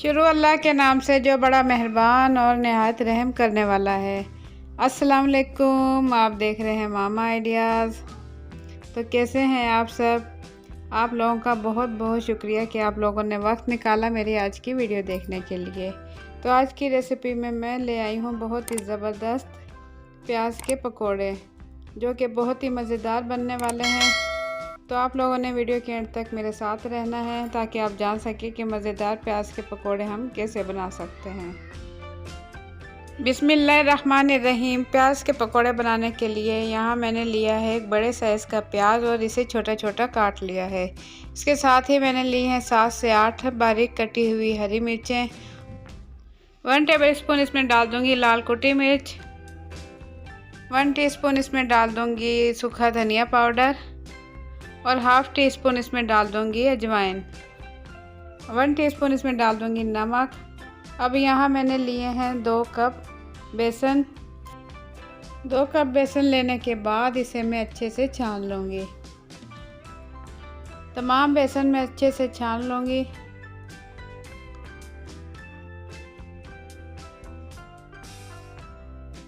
शुरू अल्लाह के नाम से जो बड़ा मेहरबान और नहायत रहम करने वाला है। अस्सलाम वालेकुम, आप देख रहे हैं मामा आइडियाज़। तो कैसे हैं आप सब? आप लोगों का बहुत बहुत शुक्रिया कि आप लोगों ने वक्त निकाला मेरी आज की वीडियो देखने के लिए। तो आज की रेसिपी में मैं ले आई हूँ बहुत ही ज़बरदस्त प्याज के पकोड़े, जो कि बहुत ही मज़ेदार बनने वाले हैं। तो आप लोगों ने वीडियो के एंड तक मेरे साथ रहना है ताकि आप जान सकें कि मज़ेदार प्याज के पकोड़े हम कैसे बना सकते हैं। बिस्मिल्लाहिर्रहमानिर्रहीम। प्याज के पकोड़े बनाने के लिए यहाँ मैंने लिया है एक बड़े साइज़ का प्याज और इसे छोटा छोटा काट लिया है। इसके साथ ही मैंने ली हैं 7 से 8 बारीक कटी हुई हरी मिर्चें। 1 टेबलस्पून इसमें डाल दूँगी लाल कुटी मिर्च। 1 टीस्पून इसमें डाल दूँगी सूखा धनिया पाउडर और हाफ़ टी स्पून इसमें डाल दूँगी अजवाइन। 1 टीस्पून इसमें डाल दूँगी नमक। अब यहाँ मैंने लिए हैं 2 कप बेसन। 2 कप बेसन लेने के बाद इसे मैं अच्छे से छान लूँगी। तमाम बेसन में अच्छे से छान लूँगी।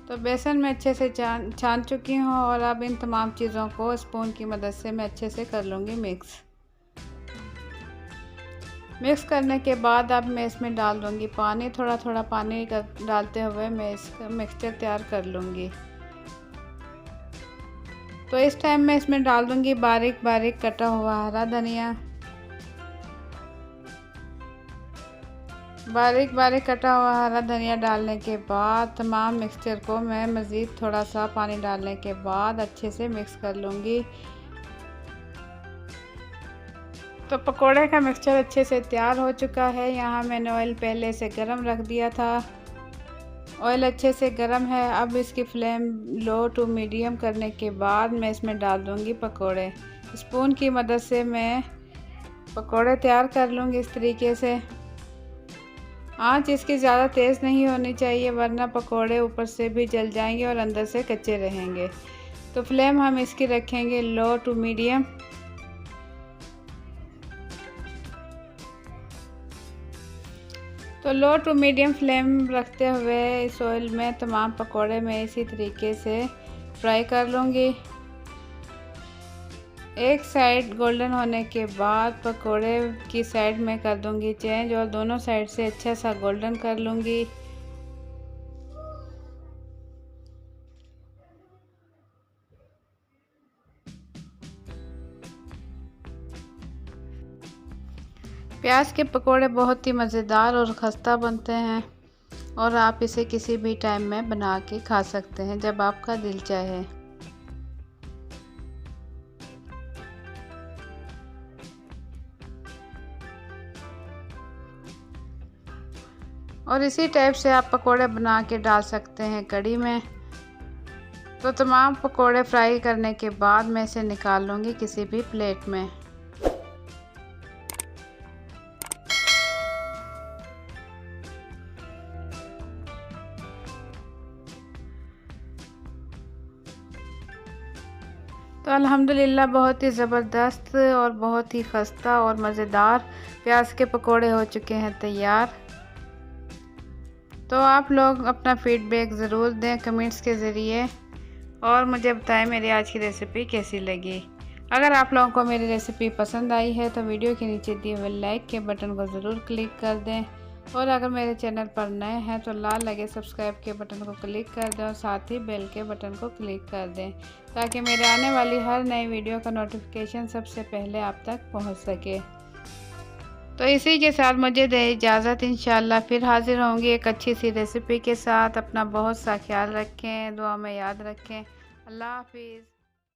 तो बेसन में अच्छे से छान चुकी हूँ और अब इन तमाम चीज़ों को स्पून की मदद से मैं अच्छे से कर लूँगी मिक्स करने के बाद अब मैं इसमें डाल दूँगी पानी। थोड़ा थोड़ा पानी डालते हुए मैं इसका मिक्सचर तैयार कर लूँगी। तो इस टाइम मैं इसमें डाल दूँगी बारीक बारीक कटा हुआ हरा धनिया। बारीक बारीक कटा हुआ हरा धनिया डालने के बाद तमाम मिक्सचर को मैं मज़ीद थोड़ा सा पानी डालने के बाद अच्छे से मिक्स कर लूँगी। तो पकोड़े का मिक्सचर अच्छे से तैयार हो चुका है। यहाँ मैंने ऑयल पहले से गरम रख दिया था। ऑयल अच्छे से गरम है। अब इसकी फ्लेम लो टू मीडियम करने के बाद मैं इसमें डाल दूँगी पकोड़े। स्पून की मदद से मैं पकोड़े तैयार कर लूँगी इस तरीके से। आंच इसकी ज़्यादा तेज़ नहीं होनी चाहिए वरना पकोड़े ऊपर से भी जल जाएंगे और अंदर से कच्चे रहेंगे। तो फ्लेम हम इसकी रखेंगे लो टू मीडियम। तो लो टू मीडियम फ्लेम रखते हुए इस ऑयल में तमाम पकोड़े मैं इसी तरीके से फ्राई कर लूँगी। एक साइड गोल्डन होने के बाद पकोड़े की साइड में कर दूँगी चेंज और दोनों साइड से अच्छा सा गोल्डन कर लूँगी। प्याज के पकोड़े बहुत ही मज़ेदार और खस्ता बनते हैं और आप इसे किसी भी टाइम में बना के खा सकते हैं जब आपका दिल चाहे। और इसी टाइप से आप पकोड़े बना के डाल सकते हैं कढ़ी में। तो तमाम पकोड़े फ्राई करने के बाद मैं इसे निकाल लूँगी किसी भी प्लेट में। तो अल्हम्दुलिल्लाह बहुत ही ज़बरदस्त और बहुत ही खस्ता और मज़ेदार प्याज के पकोड़े हो चुके हैं तैयार। तो आप लोग अपना फीडबैक ज़रूर दें कमेंट्स के ज़रिए और मुझे बताएं मेरी आज की रेसिपी कैसी लगी। अगर आप लोगों को मेरी रेसिपी पसंद आई है तो वीडियो के नीचे दिए हुए लाइक के बटन को ज़रूर क्लिक कर दें और अगर मेरे चैनल पर नए हैं तो लाल लगे सब्सक्राइब के बटन को क्लिक कर दें और साथ ही बेल के बटन को क्लिक कर दें ताकि मेरे आने वाली हर नई वीडियो का नोटिफिकेशन सबसे पहले आप तक पहुंच सके। तो इसी के साथ मुझे दे इजाज़त। इंशाल्लाह फिर हाजिर होंगी एक अच्छी सी रेसिपी के साथ। अपना बहुत सा ख्याल रखें, दुआ में याद रखें। अल्लाह हाफिज़।